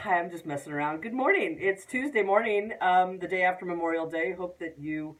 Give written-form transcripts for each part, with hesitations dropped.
Hi, I'm just messing around. Good morning. It's Tuesday morning, the day after Memorial Day. Hope that you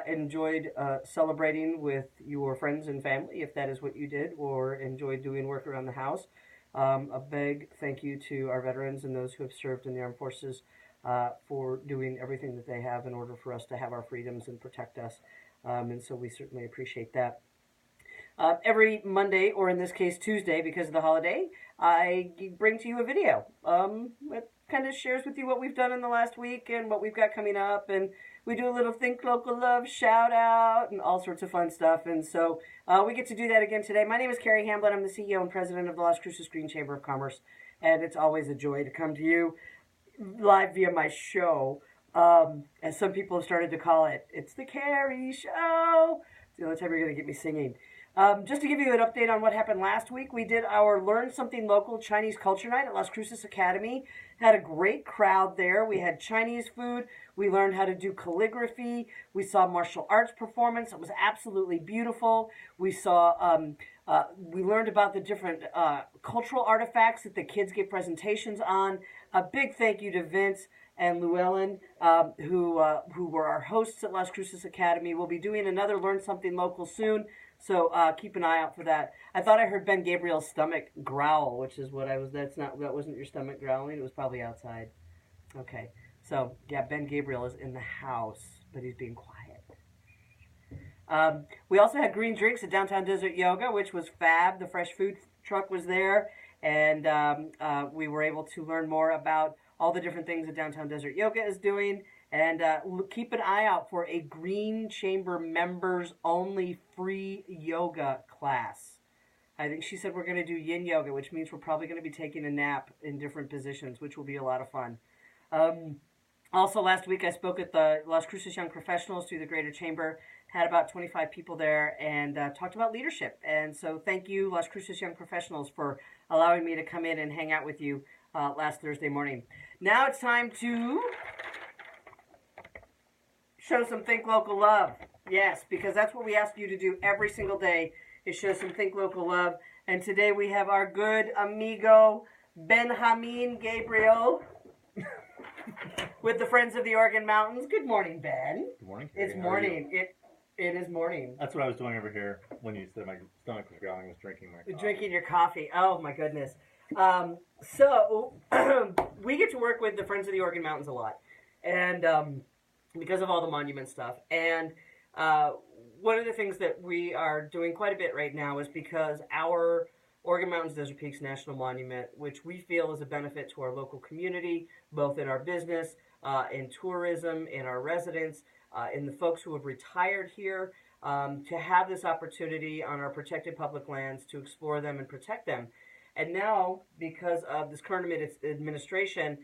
enjoyed celebrating with your friends and family, if that is what you did, or enjoyed doing work around the house. A big thank you to our veterans and those who have served in the armed forces for doing everything that they have in order for us to have our freedoms and protect us. And so we certainly appreciate that. Every Monday, or in this case Tuesday, because of the holiday, I bring to you a video. It kind of shares with you what we've done in the last week and what we've got coming up, and we do a little Think Local Love shout out and all sorts of fun stuff. And so we get to do that again today. My name is Carrie Hamblin. I'm the CEO and president of the Las Cruces Green Chamber of Commerce, and it's always a joy to come to you live via my show. As some people have started to call it, it's the Carrie Show. It's the only time you're going to get me singing. Just to give you an update on what happened last week, we did our Learn Something Local Chinese Culture Night at Las Cruces Academy. Had a great crowd there. We had Chinese food. We learned how to do calligraphy. We saw martial arts performance. It was absolutely beautiful. We learned about the different cultural artifacts that the kids gave presentations on. A big thank you to Vince and Llewellyn, who were our hosts at Las Cruces Academy. We'll be doing another Learn Something Local soon. So keep an eye out for that. I thought I heard Ben Gabriel's stomach growl, which is what I was. That wasn't your stomach growling. It was probably outside. Okay. So yeah, Ben Gabriel is in the house, but he's being quiet. We also had green drinks at Downtown Desert Yoga, which was fab. The fresh food truck was there, and we were able to learn more about all the different things that Downtown Desert Yoga is doing. And keep an eye out for a Green Chamber members only free yoga class. I think she said we're going to do yin yoga, which means we're probably going to be taking a nap in different positions, which will be a lot of fun. Also, last week I spoke at the Las Cruces Young Professionals through the Greater Chamber. Had about 25 people there and talked about leadership. And so thank you, Las Cruces Young Professionals, for allowing me to come in and hang out with you last Thursday morning. Now it's time to show some Think Local Love. Yes, because that's what we ask you to do every single day, is show some Think Local Love. And today we have our good amigo, Benjamin Gabriel, with the Friends of the Organ Mountains. Good morning, Ben. Good morning, Carrie. It's morning. It is morning. That's what I was doing over here when you said my stomach was growling. I was drinking my coffee. Drinking your coffee. Oh, my goodness. So we get to work with the Friends of the Organ Mountains a lot. And because of all the monument stuff. And one of the things that we are doing quite a bit right now is because our Organ Mountains Desert Peaks National Monument, which we feel is a benefit to our local community, both in our business, in tourism, in our residents, in the folks who have retired here, to have this opportunity on our protected public lands to explore them and protect them. And now, because of this current administration,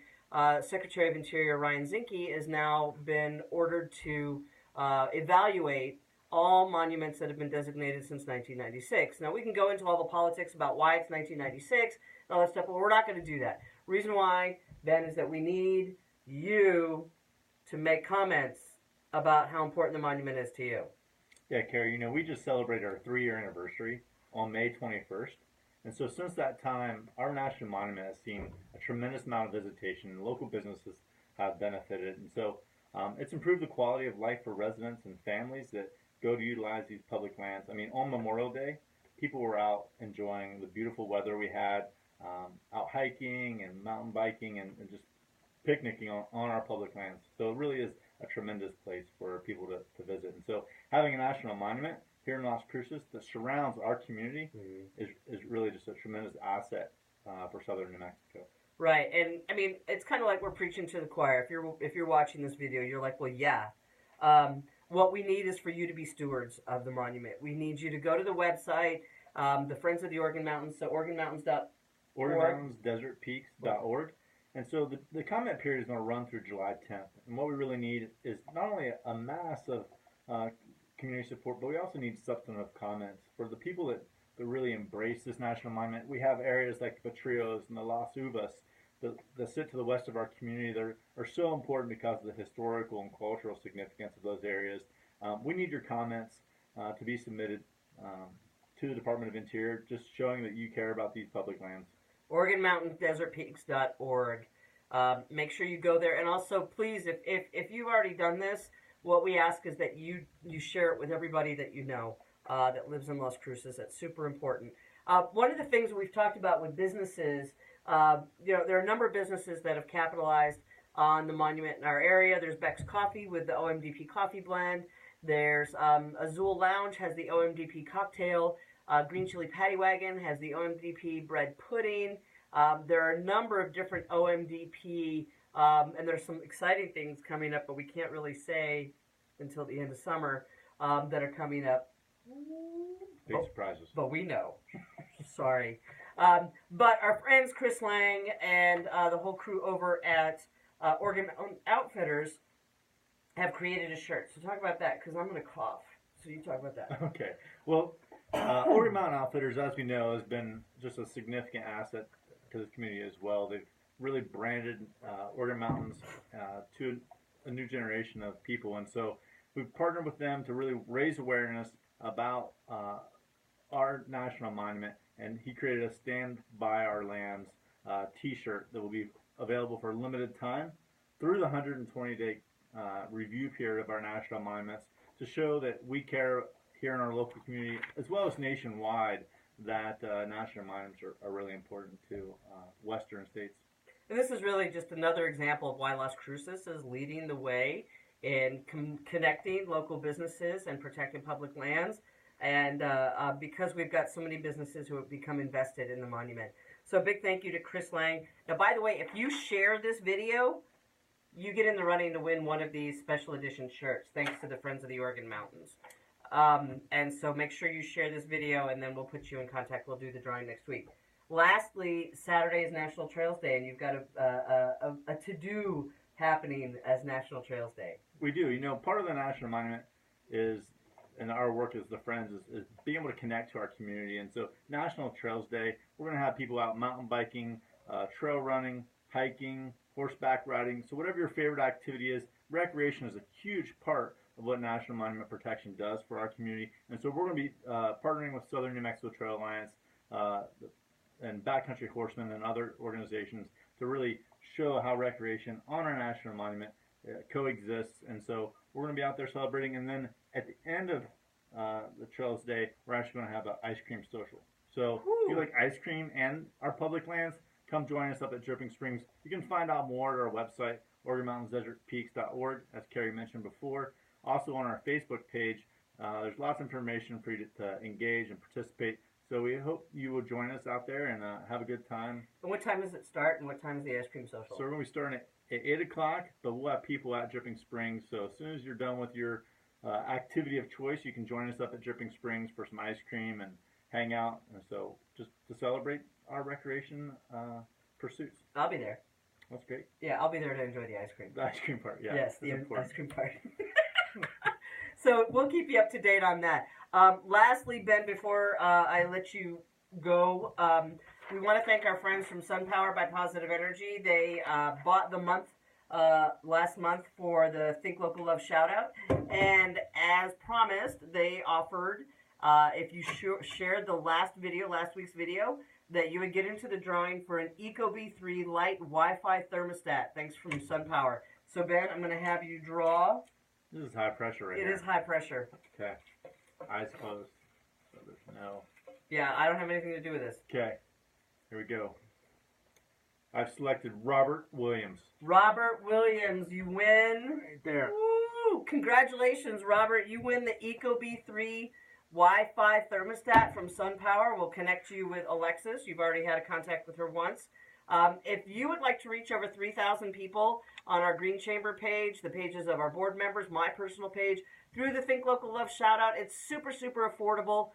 Secretary of Interior Ryan Zinke has now been ordered to evaluate all monuments that have been designated since 1996. Now, we can go into all the politics about why it's 1996 and all that stuff, but we're not going to do that. Reason why, Ben, is that we need you to make comments about how important the monument is to you. Yeah, Carrie, we just celebrated our 3-year anniversary on May 21st. And so since that time, our national monument has seen a tremendous amount of visitation, and local businesses have benefited. And so it's improved the quality of life for residents and families that go to utilize these public lands. I mean, on Memorial Day, people were out enjoying the beautiful weather we had, out hiking and mountain biking and just picnicking on our public lands. So it really is a tremendous place for people to visit. And so having a national monument here in Las Cruces that surrounds our community is really just a tremendous asset for southern New Mexico. Right, and I mean, it's kind of like we're preaching to the choir. If you're watching this video, you're like, well, yeah. What we need is for you to be stewards of the monument. We need you to go to the website, the Friends of the Organ Mountains, so organmountains.org. OrganMountainsDesertPeaks.org. And so the comment period is going to run through July 10th. And what we really need is not only a mass of community support, but we also need substantive comments. For the people that really embrace this national monument, we have areas like Patrios and the Las Uvas that sit to the west of our community that are so important because of the historical and cultural significance of those areas. We need your comments to be submitted to the Department of Interior, just showing that you care about these public lands. OrganMountainDesertPeaks.org. Make sure you go there. And also, please, if you've already done this, what we ask is that you share it with everybody that you know that lives in Las Cruces. That's super important. One of the things we've talked about with businesses, there are a number of businesses that have capitalized on the monument in our area. There's Beck's Coffee with the OMDP coffee blend. There's Azul Lounge has the OMDP cocktail. Green Chili Patty Wagon has the OMDP bread pudding. There are a number of different OMDP, and there's some exciting things coming up, but we can't really say until the end of summer that are coming up. Big surprises. But we know. Sorry. But our friends Chris Lang and the whole crew over at Oregon Outfitters have created a shirt. So talk about that, because I'm going to cough. So you talk about that. Okay. Well, Oregon Mountain Outfitters, as we know, has been just a significant asset to the community as well. They've really branded Oregon Mountains to a new generation of people. And so we've partnered with them to really raise awareness about our national monument. And he created a Stand By Our Lands t-shirt that will be available for a limited time through the 120-day review period of our national monuments to show that we care here in our local community as well as nationwide that national monuments are really important to western states. And this is really just another example of why Las Cruces is leading the way in connecting local businesses and protecting public lands, and because we've got so many businesses who have become invested in the monument. So a big thank you to Chris Lang. Now, by the way, if you share this video, you get in the running to win one of these special edition shirts, thanks to the Friends of the Oregon Mountains. And so make sure you share this video, and then we'll put you in contact. We'll do the drawing next week. Lastly, Saturday is National Trails Day, and you've got a to-do happening as National Trails Day. We do. You know, part of the National Monument is, and our work as the Friends, is being able to connect to our community. And so National Trails Day, we're going to have people out mountain biking, trail running, hiking, horseback riding. So whatever your favorite activity is, recreation is a huge part of what National Monument Protection does for our community. And so we're going to be partnering with Southern New Mexico Trail Alliance and Backcountry Horsemen and other organizations to really show how recreation on our national monument coexists. And so we're going to be out there celebrating. And then at the end of the Trails Day, we're actually going to have an ice cream social. So if you like ice cream and our public lands, come join us up at Dripping Springs. You can find out more at our website, OregonMountainSDesertPeaks.org, as Carrie mentioned before. Also on our Facebook page, there's lots of information for you to engage and participate. So we hope you will join us out there and have a good time. And what time does it start, and what time is the ice cream social? So we're going to be starting at 8 o'clock, but we'll have people at Dripping Springs. So as soon as you're done with your activity of choice, you can join us up at Dripping Springs for some ice cream and hang out. And so just to celebrate our recreation pursuits. I'll be there. That's great. Yeah, I'll be there to enjoy the ice cream. The ice cream part, yeah. Yes, the ice cream part. So we'll keep you up to date on that. Lastly, Ben, before I let you go, we want to thank our friends from SunPower by Positive Energy. They bought the month last month for the Think Local Love Shoutout. And as promised, they offered, if you shared the last week's video, that you would get into the drawing for an ecobee 3 Lite Wi-Fi thermostat, thanks from SunPower. So, Ben, I'm going to have you draw. This is high pressure right here. It is high pressure. Okay. Eyes closed. So there's no... Yeah, I don't have anything to do with this. Okay. Here we go. I've selected Robert Williams. Robert Williams, you win. Right there. Woo! Congratulations, Robert. You win the ecobee 3 Wi-Fi thermostat from SunPower. We'll connect you with Alexis. You've already had a contact with her once. If you would like to reach over 3,000 people on our Green Chamber page, the pages of our board members, my personal page, through the Think Local Love Shoutout, it's super, super affordable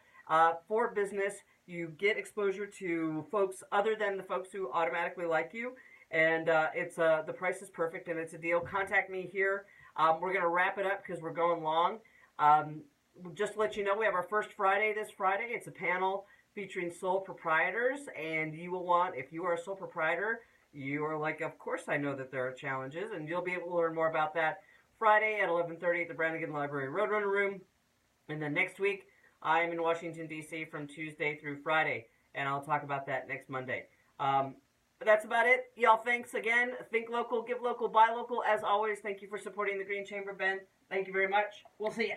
for business. You get exposure to folks other than the folks who automatically like you, and the price is perfect, and it's a deal. Contact me here. We're going to wrap it up because we're going long. Just to let you know, we have our first Friday this Friday. It's a panel featuring sole proprietors, and you will want, if you are a sole proprietor, you are like, of course I know that there are challenges, and you'll be able to learn more about that Friday at 11:30 at the Brannigan Library Roadrunner Room. And then next week, I am in Washington, D.C. from Tuesday through Friday, and I'll talk about that next Monday. That's about it. Y'all, thanks again. Think local, give local, buy local. As always, thank you for supporting the Green Chamber, Ben. Thank you very much. We'll see you.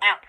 Out.